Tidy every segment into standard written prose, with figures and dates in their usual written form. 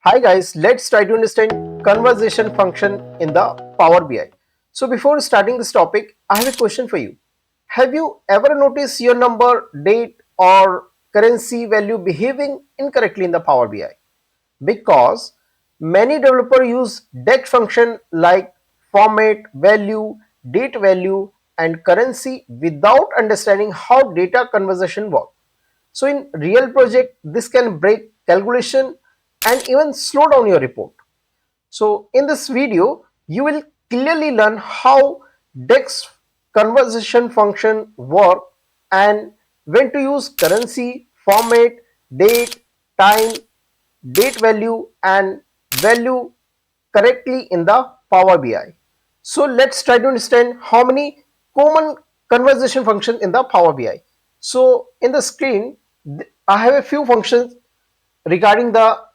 Hi guys, let's try to understand conversation function in the Power BI. So before starting this topic, I have a question for you. Have you ever noticed your number, date or currency value behaving incorrectly in the Power BI? Because many developers use DAX function like format, value, date value and currency without understanding how data conversation works. So in real project, this can break calculation and even slow down your report. So in this video, you will clearly learn how DAX conversion function work and when to use currency, format, date, time, date value and value correctly in the Power BI. So let's try to understand how many common conversation functions in the Power BI. So in the screen, I have a few functions regarding the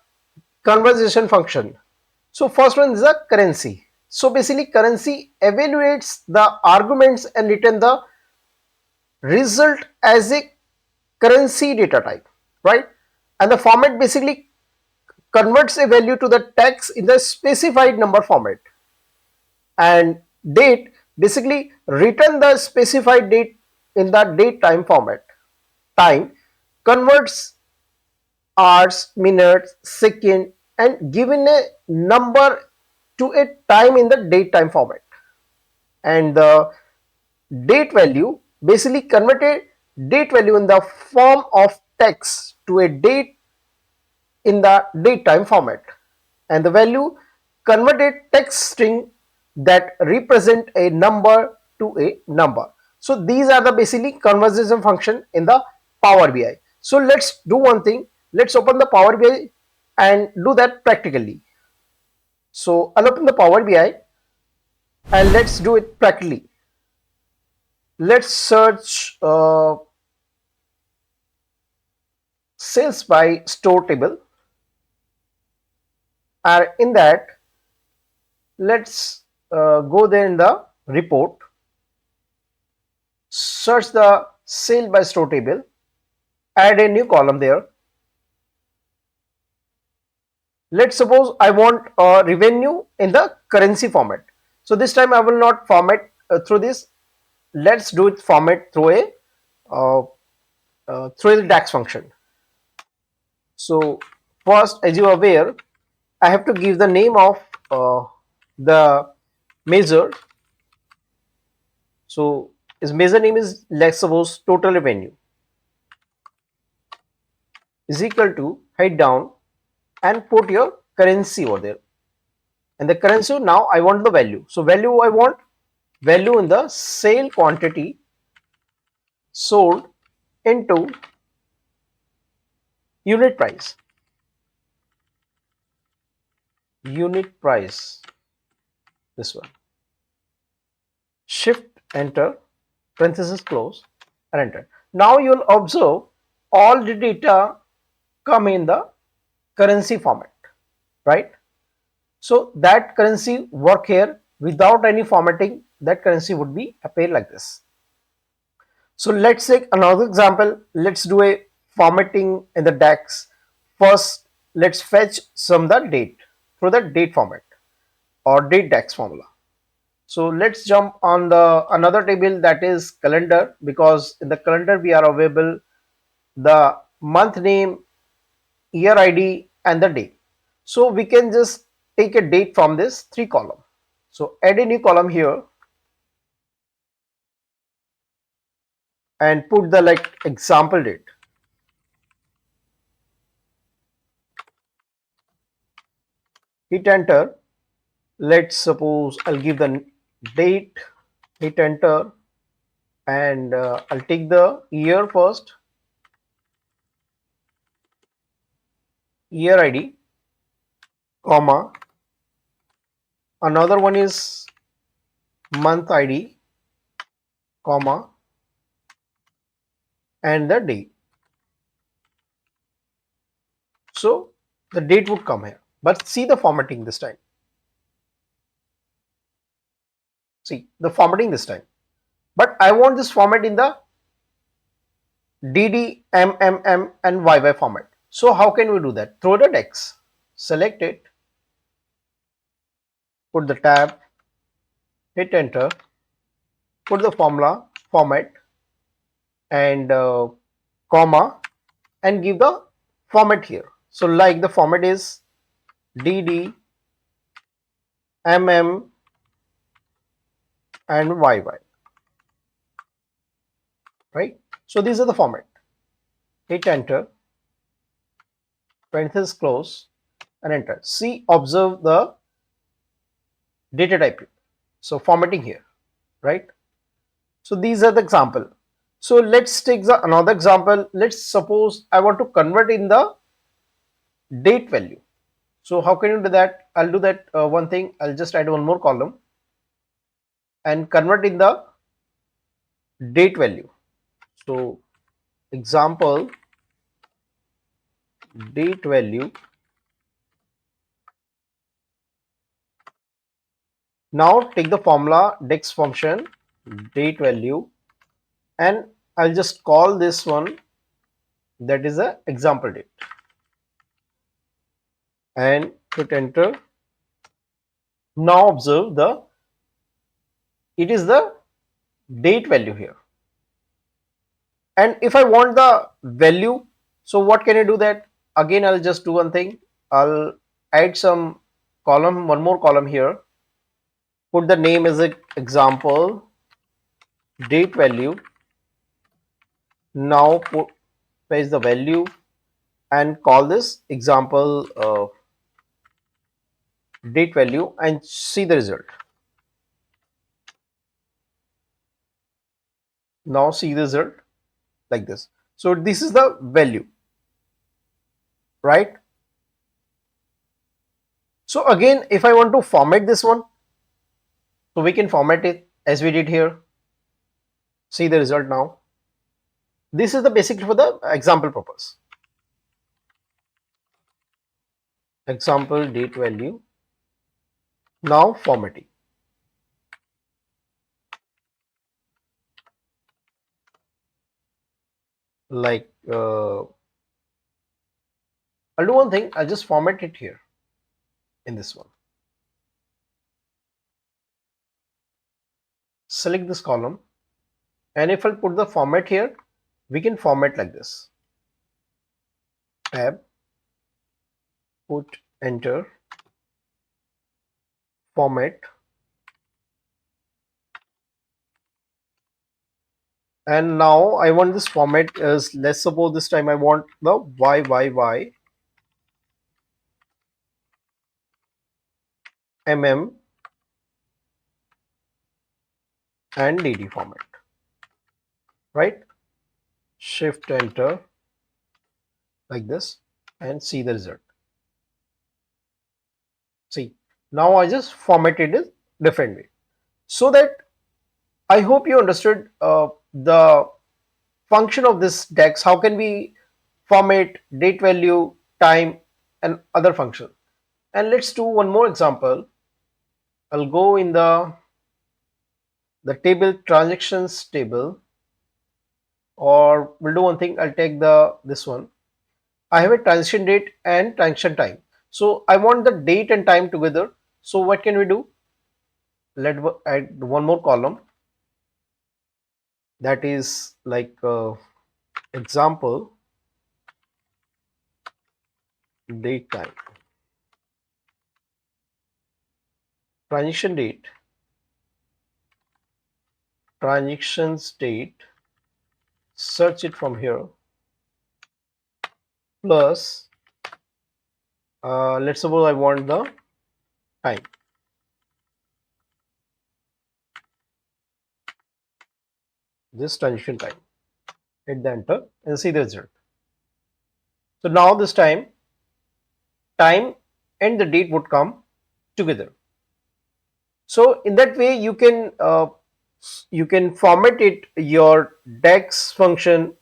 conversation function. So first one is the currency. So basically currency evaluates the arguments and return the result as a currency data type, right? And the format basically converts a value to the text in the specified number format. And date basically return the specified date in the date time format. Time converts hours, minutes, second and given a number to a time in the date time format. And the date value basically converted date value in the form of text to a date in the date time format, and the value converted text string that represent a number to a number. So these are the basically conversation function in the Power BI. So let's do one thing. Let's open the Power BI and do that practically. So I'll open the Power BI and let's do it practically. Let's search sales by store table, and in that let's go there in the report, search the sale by store table, add a new column there. Let's suppose I want revenue in the currency format. So this time I will not format through this. Let's do it format through a through the DAX function. So first, as you are aware, I have to give the name of the measure. So his measure name is, let's suppose, total revenue is equal to, head down and put your currency over there. And the currency, now I want the value. So value, I want value in the sale quantity sold into unit price. Unit price, this one. Shift enter, parenthesis close and enter. Now you will observe all the data come in the currency format, right? So that currency work here without any formatting, that currency would be appear like this. So let's take another example. Let's do a formatting in the DAX. First, let's fetch some the date through the date format or date DAX formula. So let's jump on the another table, that is calendar, because in the calendar we are available the month name, year ID and the day. So we can just take a date from this three column. So add a new column here and put the like example date. Hit enter. Let's suppose I'll give the date, hit enter, and I'll take the year first, year ID, comma, another one is month ID, comma, and the day. So the date would come here, but see the formatting this time. See the formatting this time, but I want this format in the DD, MMM and YY format. So how can we do that? Through the DAX. select it, put the tab, hit enter, put the formula format and comma and give the format here. So like the format is DD, MM and YY, right? So these are the format. Hit enter, parenthesis close and enter. See, observe the data type. So formatting here, right? So these are the example. So let's take another example. Let's suppose I want to convert in the date value. So how can you do that? I'll do that one thing. I'll just add one more column and convert in the date value. So example date value. Now take the formula DAX function date value and I'll just call this one, that is a example date, and hit enter. Now observe it is the date value here. And if I want the value, so what can I do that? Again, I'll just do one thing. I'll add some column, one more column here. Put the name as an example date value. Now paste the value and call this example date value and see the result. Now see the result like this. So this is the value, right? So again, if I want to format this one, so we can format it as we did here. See the result now. This is the basic for the example purpose. Example date value. Now formatting. Like I'll do one thing. I'll just format it here in this one. Select this column, and if I'll put the format here, we can format like this. Tab, put enter, format, and now I want this format is, let's suppose this time I want the YYY MM and DD format, right? Shift enter like this and see the result. See, now I just formatted it different way. So that I hope you understood the function of this DAX. How can we format date value, time and other function. And let's do one more example. I'll go in the table transactions table, or we'll do one thing. I'll take this one. I have a transaction date and transaction time. So I want the date and time together. So what can we do? Let's add one more column, that is like example date time, transaction date, transactions date, search it from here, plus let's suppose I want the time. This transaction time. Hit the enter and see the result. So now this time and the date would come together. So in that way you can format it your DAX function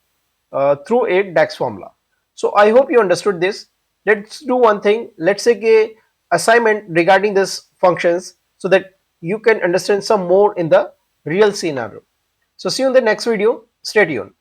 through a DAX formula. So I hope you understood this. Let's do one thing. Let's take a assignment regarding this functions so that you can understand some more in the real scenario. So see you in the next video. Stay tuned.